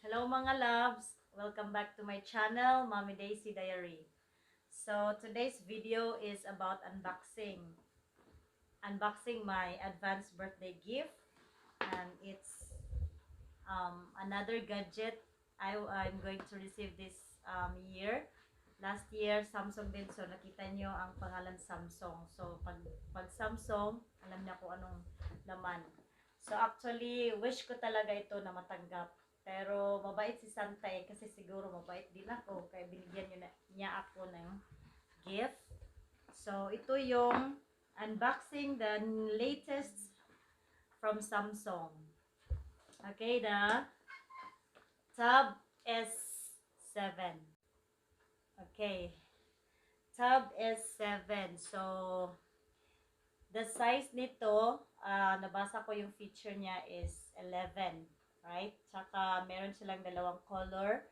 Hello mga loves! Welcome back to my channel, Mommy Daisy Diary. So today's video is about unboxing. Unboxing my advanced birthday gift. And it's another gadget I'm going to receive this year. Last year, Samsung din. So nakita nyo ang pangalan Samsung. So pag Samsung, alam niya kung anong laman. So actually, wish ko talaga ito na matanggap. Pero mabait si Santa kasi siguro mabait din ako. Kaya binigyan niya ako ng gift. So ito yung unboxing the latest from Samsung. Okay, the Tab S7. Okay. Tab S7. So, the size nito, nabasa ko yung feature niya is 11. Right? Tsaka, meron silang dalawang color.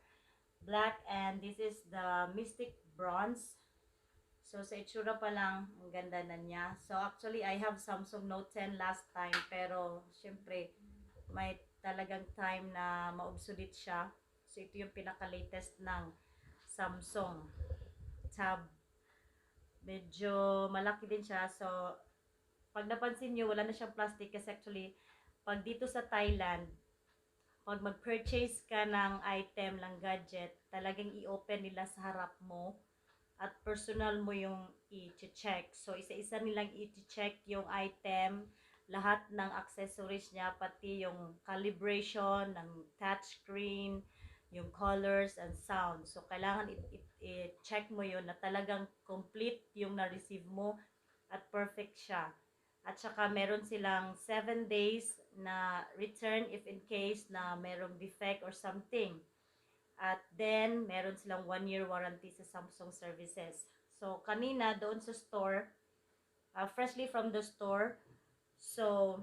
Black and this is the Mystic Bronze. So, sa itsura pa lang, ang ganda na niya. So, actually, I have Samsung Note 10 last time. Pero, syempre, may talagang time na ma-obsolete siya. So, ito yung pinaka-latest ng Samsung Tab. Medyo malaki din siya. So, pag napansin nyo, wala na siyang plastic kasi actually, pag dito sa Thailand, pag mag-purchase ka ng item, ng gadget, talagang i-open nila sa harap mo at personal mo yung i-check. So, isa-isa nilang i-check yung item, lahat ng accessories niya, pati yung calibration ng touchscreen, yung colors and sound. So, kailangan i-check mo yun na talagang complete yung na-receive mo at perfect siya. At saka meron silang 7 days na return if in case na merong defect or something. At then, meron silang 1-year warranty sa Samsung services. So, kanina doon sa store, freshly from the store, so,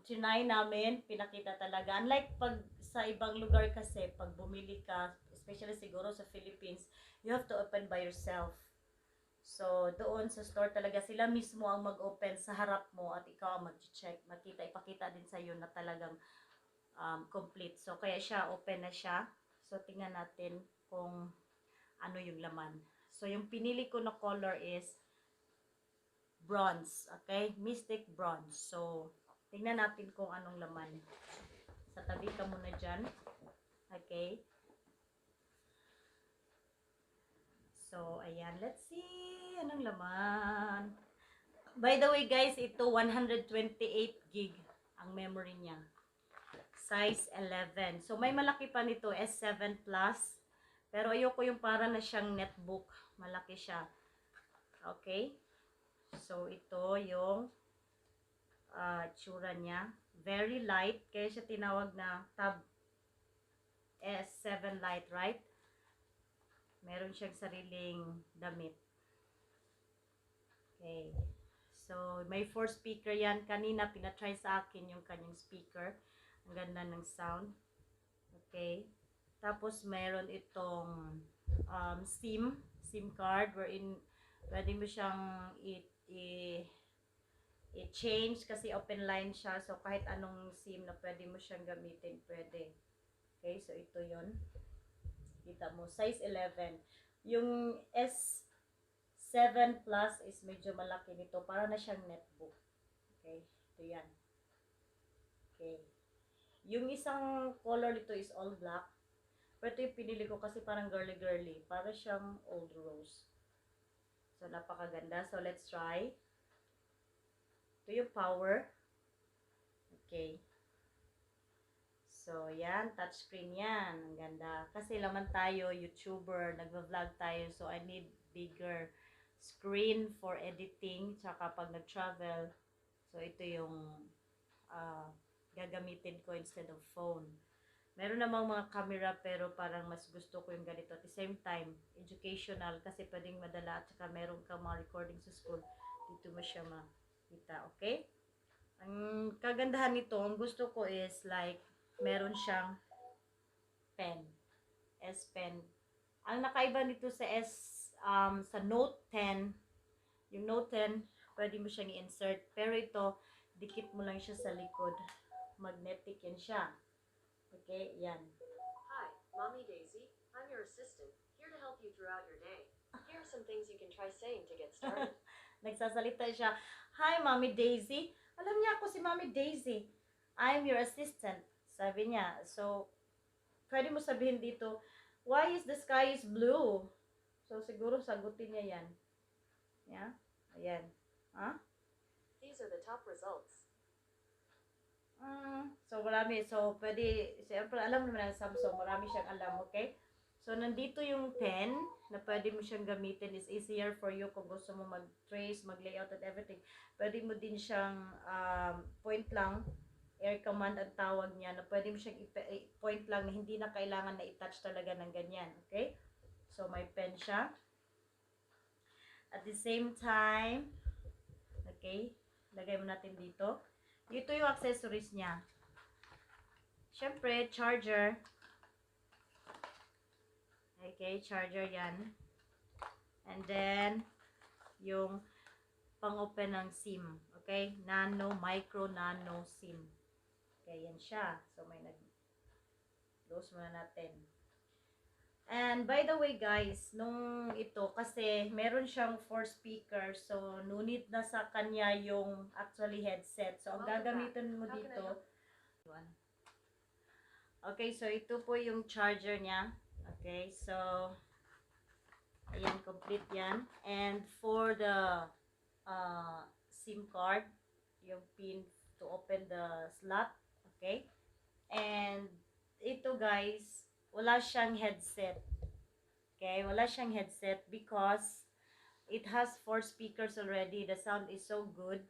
trinay namin, pinakita talaga. Unlike pag sa ibang lugar kasi, pag bumili ka, especially siguro sa Philippines, you have to open by yourself. So, doon sa store talaga, sila mismo ang mag-open sa harap mo at ikaw ang mag-check. Ipakita din sa iyo na talagang complete. So, kaya siya, open na siya. So, tingnan natin kung ano yung laman. So, yung pinili ko na color is bronze. Okay? Mystic bronze. So, tingnan natin kung anong laman. Sa tabi ka muna dyan. Okay? So, ayan. Let's see. Anong laman? By the way, guys, ito 128 gig ang memory niya. Size 11. So, may malaki pa nito, S7 Plus. Pero ayoko yung para na siyang netbook. Malaki siya. Okay? So, ito yung tsura niya. Very light. Kaya siya tinawag na Tab S7 Lite, right? Meron siyang sariling damit. Okay. So, may 4 speaker yan. Kanina, pinatry sa akin yung kanyang speaker. Ang ganda ng sound. Okay. Tapos, meron itong SIM card wherein pwede mo siyang i-change kasi open line siya. So, kahit anong SIM na pwede mo siyang gamitin, pwede. Okay. So, ito yon. Kita mo. Size 11. Yung S7 Plus is medyo malaki nito. Para na siyang netbook. Okay. Ito yan. Okay. Yung isang color nito is all black. Pero ito yung pinili ko kasi parang girly-girly. Para siyang old rose. So, napakaganda. So, let's try. Ito yung power. Okay. So, yan. Touchscreen yan. Ang ganda. Kasi laman tayo, YouTuber, nagva-vlog tayo. So, I need bigger screen for editing. Tsaka pag nag-travel. So, ito yung gagamitin ko instead of phone. Meron namang mga camera pero parang mas gusto ko yung ganito. At the same time, educational kasi pwedeng madala at saka meron kang mga recording sa school. Dito mo siya makita. Okay? Ang kagandahan nito, ang gusto ko is like, meron siyang pen. S Pen. Ang nakaiba nito sa sa Note 10, yung Note 10, pwede mo siyang i-insert. Pero ito, dikit mo lang siya sa likod. Magnetic yan siya. Okay, yan. Hi, Mommy Daisy. I'm your assistant, here to help you throughout your day. Here are some things you can try saying to get started. Nagsasalita siya. Hi, Mommy Daisy. Alam niya ako si Mommy Daisy. I'm your assistant. Sabi niya. So, pwede mo sabihin dito, why is the sky is blue? So, siguro sagutin niya yan. Yeah? Ayan. Huh? These are the top results. So, marami. So, pwede, siyempre, alam naman ang Samsung. Marami siyang alam, okay? So, nandito yung pen na pwede mo siyang gamitin. Is easier for you kung gusto mo mag-trace, mag-layout at everything. Pwede mo din siyang point lang. Air command ang tawag niya na pwede mo siyang point lang na hindi na kailangan na i-touch talaga ng ganyan. Okay? So, may pen siya. At the same time, okay, lagay mo natin dito. Dito yung accessories niya. Siyempre, charger. Okay, charger yan. And then, yung pang-open ng SIM. Okay, nano, micro, nano SIM. Okay, yan siya. So, may nag-close muna natin. And by the way guys, nung ito, kasi meron siyang 4 speakers. So, no need na sa kanya yung actually headset. So, ang gagamitin mo dito, okay, so ito po yung charger niya. Okay, so ayan, complete yan. And for the SIM card, yung pin to open the slot. Okay, and ito guys, wala siyang headset. Okay, wala siyang headset because it has 4 speakers already. The sound is so good.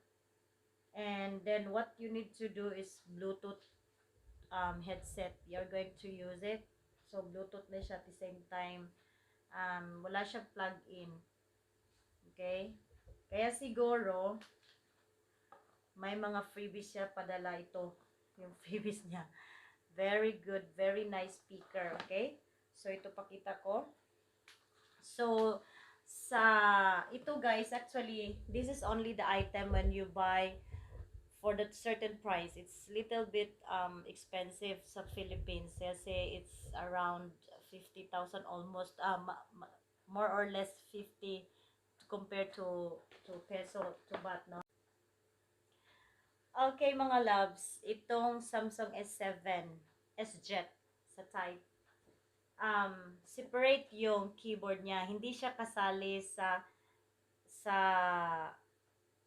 And then what you need to do is Bluetooth headset. You're going to use it. So, Bluetooth na siya at the same time. Wala siyang plug-in. Okay? Kaya siguro, may mga freebies siya padala ito. Yung freebies niya. Very good. Very nice speaker. Okay? So, ito pakita ko. So, ito guys, actually, this is only the item when you buy for that certain price. It's little bit expensive sa Philippines. Kasi it's around 50,000 almost, more or less 50 compared to peso, to baht, no? Okay mga loves, itong Samsung S7 S-Jet sa type. Separate yung keyboard niya. Hindi siya kasali sa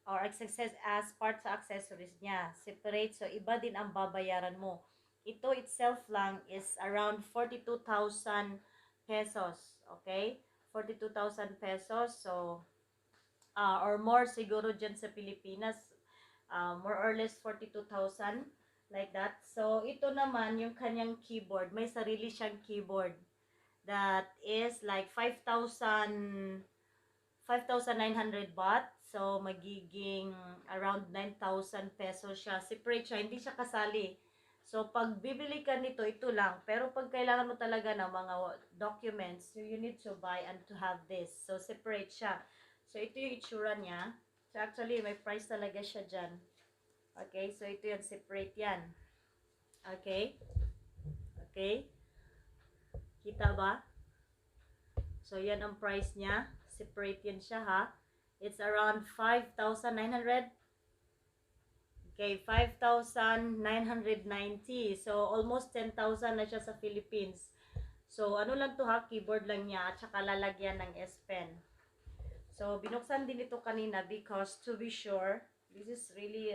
or as part sa accessories niya. Separate, so iba din ang babayaran mo. Ito itself lang is around 42,000 pesos. Okay? 42,000 pesos. So, or more siguro dyan sa Pilipinas. More or less 42,000. Like that. So, ito naman, yung kanyang keyboard. May sarili siyang keyboard. That is like 5,900 baht. So, magiging around 9,000 pesos siya. Separate siya. Hindi siya kasali. So, pag bibili ka nito, ito lang. Pero pag kailangan mo talaga ng mga documents, you need to buy and to have this. So, separate siya. So, ito yung itsura niya. So, actually, may price talaga siya dyan. Okay? So, ito yung separate yan. Okay? Okay? Kita ba? So, yan ang price niya. Separate yan siya, ha? It's around 5,900. Okay, 5,990. So, almost 10,000 na siya sa Philippines. So, ano lang to ha? Keyboard lang niya at saka lalagyan ng S Pen. So, binuksan din ito kanina because to be sure, this is really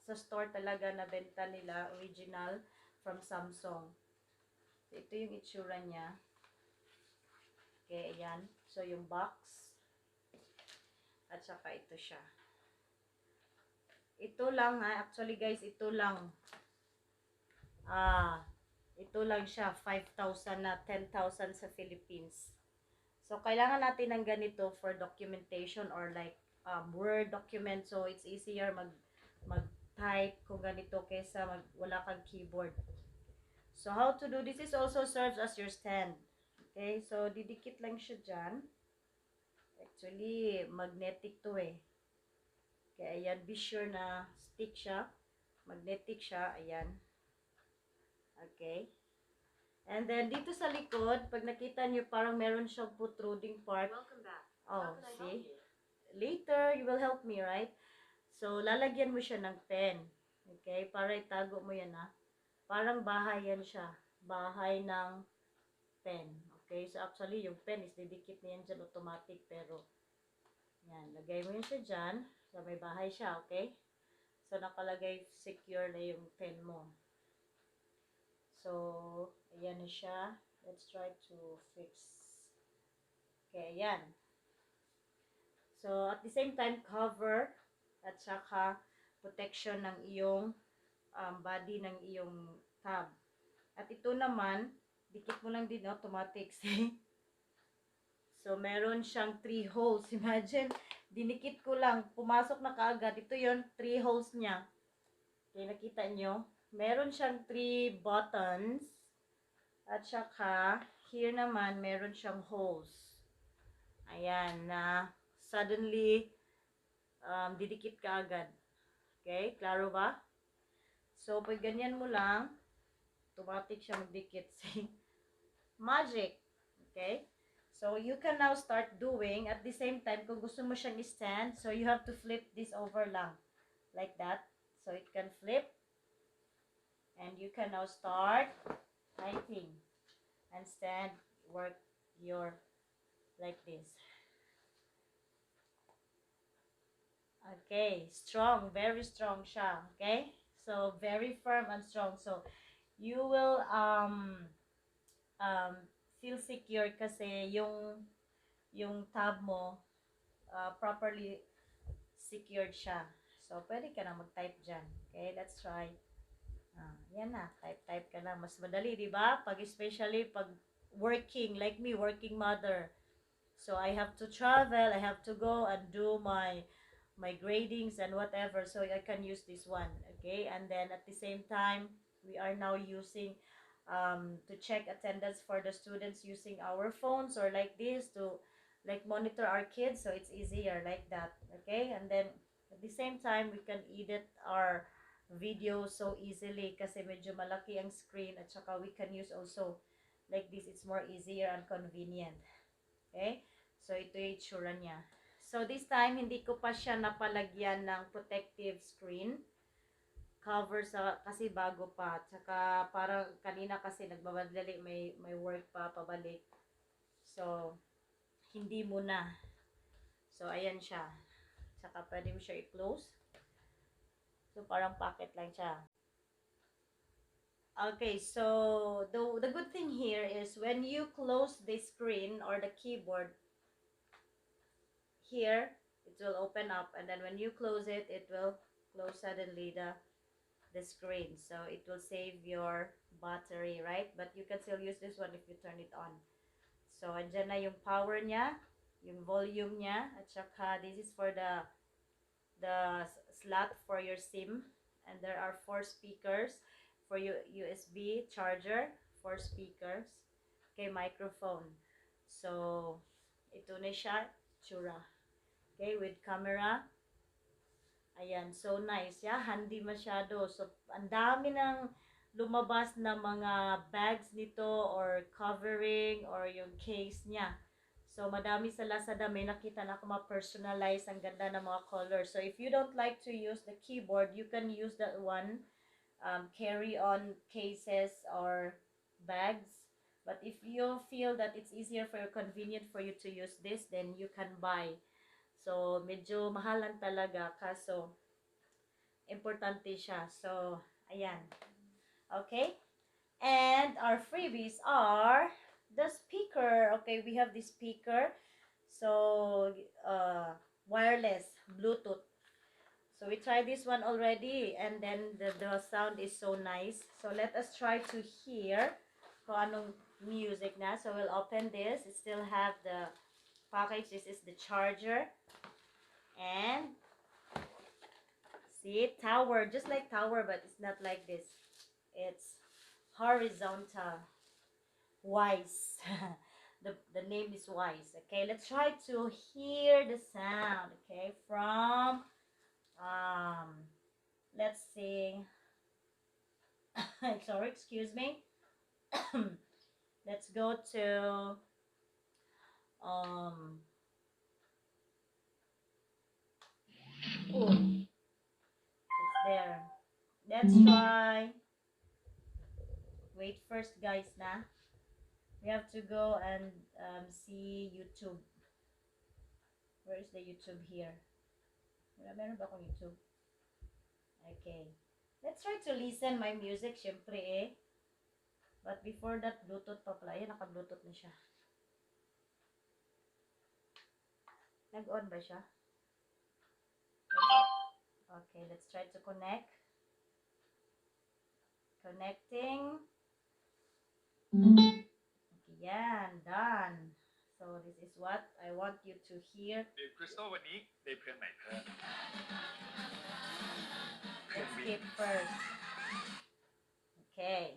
sa store talaga na benta nila, original from Samsung. So, ito yung itsura niya. Okay, ayan. So, yung box. At saka ito siya. Ito lang ha. Actually guys, ito lang. Ito lang siya. 5,000 na 10,000 sa Philippines. So, kailangan natin ng ganito for documentation or like Word document. So, it's easier mag-type kung ganito kaysa wala kang keyboard. So, how to do this is also serves as your stand. Okay? So, didikit lang siya dyan. Actually, magnetic to eh. Kaya ayan, be sure na stick siya. Magnetic siya. Ayan. Okay. And then, dito sa likod, pag nakita nyo, parang meron siyang protruding part. Welcome back. Oh, How can I help see? you? Later, you will help me, right? So, lalagyan mo siya ng pen. Okay? Para itago mo yan, ha? Parang bahay yan siya. Bahay ng pen. Okay? So, actually, yung pen is didikit na yan dyan automatic. Pero, yan. Lagay mo yan siya dyan. So, may bahay siya. Okay? So, nakalagay secure na yung pen mo. So, ayan na siya. Let's try to fix. Okay, ayan. So, at the same time, cover at saka protection ng iyong body ng iyong tab. At ito naman, dikit mo lang din automatic. See? So, meron siyang 3 holes. Imagine, dinikit ko lang, pumasok na kaagad. Ito yon 3 holes niya. Okay, nakita nyo? Meron siyang 3 buttons. At saka, here naman, meron siyang holes. Ayan, na suddenly, didikit ka agad. Okay, klaro ba? So, pag ganyan mo lang, automatic siya magdikit. See? Magic. Okay? So, you can now start doing, at the same time, kung gusto mo siyang stand, so you have to flip this over lang. Like that. So, it can flip. And you can now start typing. And stand, work your, like this. Okay, strong, very strong siya, okay? So, very firm and strong. So, you will feel secure kasi yung tab mo properly secured siya. So, pwede ka na mag-type dyan. Okay, let's try. Yan na, type ka na. Mas madali, di ba? Pag especially pag working, like me, working mother. So, I have to travel, I have to go and do my gradings and whatever, so I can use this one. Okay, and then at the same time we are now using to check attendance for the students using our phones or like this to like monitor our kids, so it's easier like that. Okay, and then at the same time we can edit our video so easily kasi medyo malaki ang screen, at saka we can use also like this, it's more easier and convenient. Okay, so ito yung itsura niya. So, this time, hindi ko pa siya napalagyan ng protective screen cover kasi bago pa. Tsaka, parang kanina kasi nagbabadali, may work pa pabalik. So, hindi muna. So, ayan siya. Tsaka, pwede mo siya i-close. So, parang pocket lang siya. Okay, so, the good thing here is when you close the screen or the keyboard, here it will open up, and then when you close it, it will close suddenly the screen, so it will save your battery, right? But you can still use this one if you turn it on. So andyan na yung power niya, yung volume niya, at saka this is for the slot for your SIM, and there are 4 speakers for your USB charger, 4 speakers, okay, microphone. So ito na siya, tsura. Okay, with camera. Ayan, so nice. Yeah, handy masyado. So, ang dami ng lumabas na mga bags nito or covering or yung case niya. So, madami sa Lazada. May nakita na ako ma-personalize. Ang ganda ng mga colors. So, if you don't like to use the keyboard, you can use that one. Carry-on cases or bags. But if you feel that it's easier for you, convenient for you to use this, then you can buy. So, medyo mahal lang talaga. Kaso, importante siya. So, ayan. Okay? And our freebies are the speaker. Okay, we have the speaker. So, wireless, Bluetooth. So, we tried this one already. And then, the sound is so nice. So, let us try to hear kung anong music na. So, we'll open this. It still have the package. This is the charger. And see, tower, just like tower, but it's not like this. It's horizontal. Wise. The name is Wise. Okay, let's try to hear the sound. Okay, from let's see. Sorry, excuse me. Let's go to um oh, it's there. Let's try. Wait first, guys, na. We have to go and see YouTube. Where is the YouTube here? Meron ba akong YouTube? Okay. Let's try to listen my music, syempre eh. But before that, Bluetooth pa pala. Ayan, naka-Bluetooth na siya. Nag-on ba siya? Okay, let's try to connect. Connecting. Okay, yan, done. So this is what I want you to hear. Let's skip first. Okay.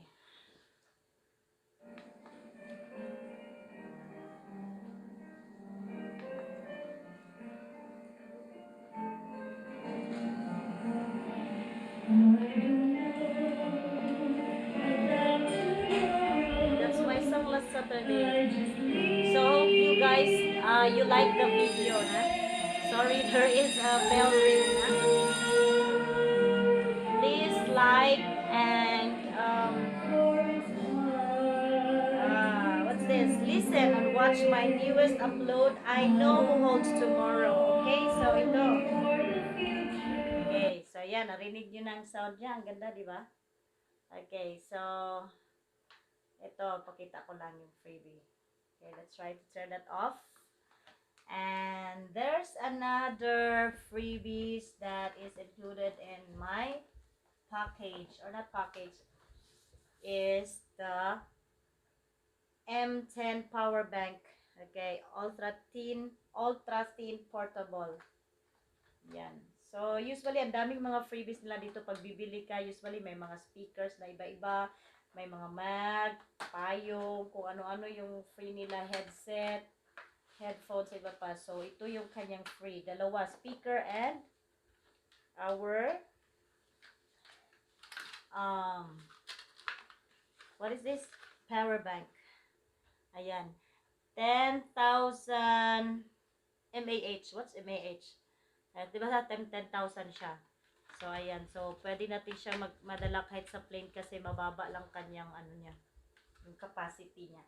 That's my song last Saturday. So hope you guys you like the video, na? Sorry, there is a bell ring, na? Please like and what's this? Listen and watch my newest upload. I know who holds tomorrow. Okay, so ito. Okay, so yan, narinig nyo ng sound niya. Ang ganda, di ba? Okay, so ito, pakita ko lang yung freebie. Okay, let's try to turn that off. And there's another freebies that is included in my package, or not package, is the M10 power bank. Okay, ultra thin portable. Yan. So usually ang daming mga freebies nila dito pag bibili ka. Usually may mga speakers na iba-iba, may mga mag, payong, kung ano-ano yung free nila, headset, headphones, iba pa. So ito yung kanyang free. Dalawa, speaker and our what is this? Power bank. Ayan. 10,000 mAh. What's mAh? Di ba sa 10,000 siya? So, ayan. So, pwede natin siya madala kahit sa plane kasi mababa lang kanyang ano niya. Yung capacity niya.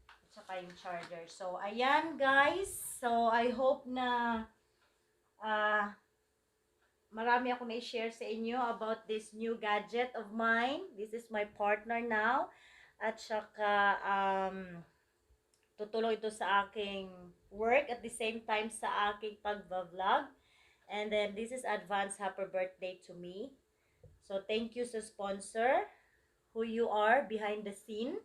At saka yung charger. So, ayan guys. So, I hope na marami ako na-share sa inyo about this new gadget of mine. This is my partner now. At saka, tutulong ito sa aking work at the same time sa aking pag-vlog. And then, this is advance happy birthday to me. So, thank you sa sponsor, who you are behind the scene.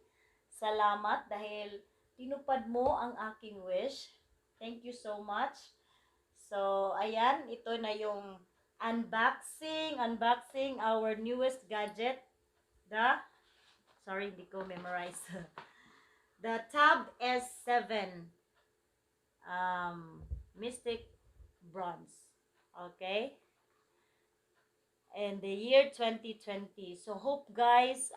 Salamat dahil tinupad mo ang aking wish. Thank you so much. So, ayan, ito na yung unboxing our newest gadget. Sorry, hindi ko memorize. The Tab S7 Mystic Bronze. Okay? And the year 2020. So, hope guys,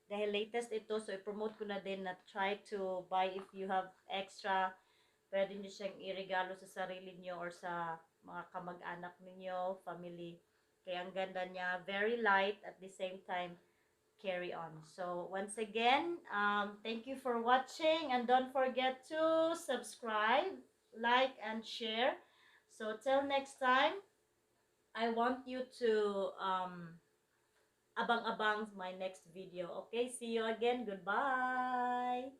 dahil latest ito, so i-promote ko na din na try to buy if you have extra. Pwede nyo siyang iregalo sa sarili nyo or sa mga kamag-anak ninyo, family. Kaya ang ganda niya. Very light at the same time carry on. So, once again, thank you for watching and don't forget to subscribe, like, and share. So, till next time, I want you to abang-abang my next video. Okay, see you again. Goodbye!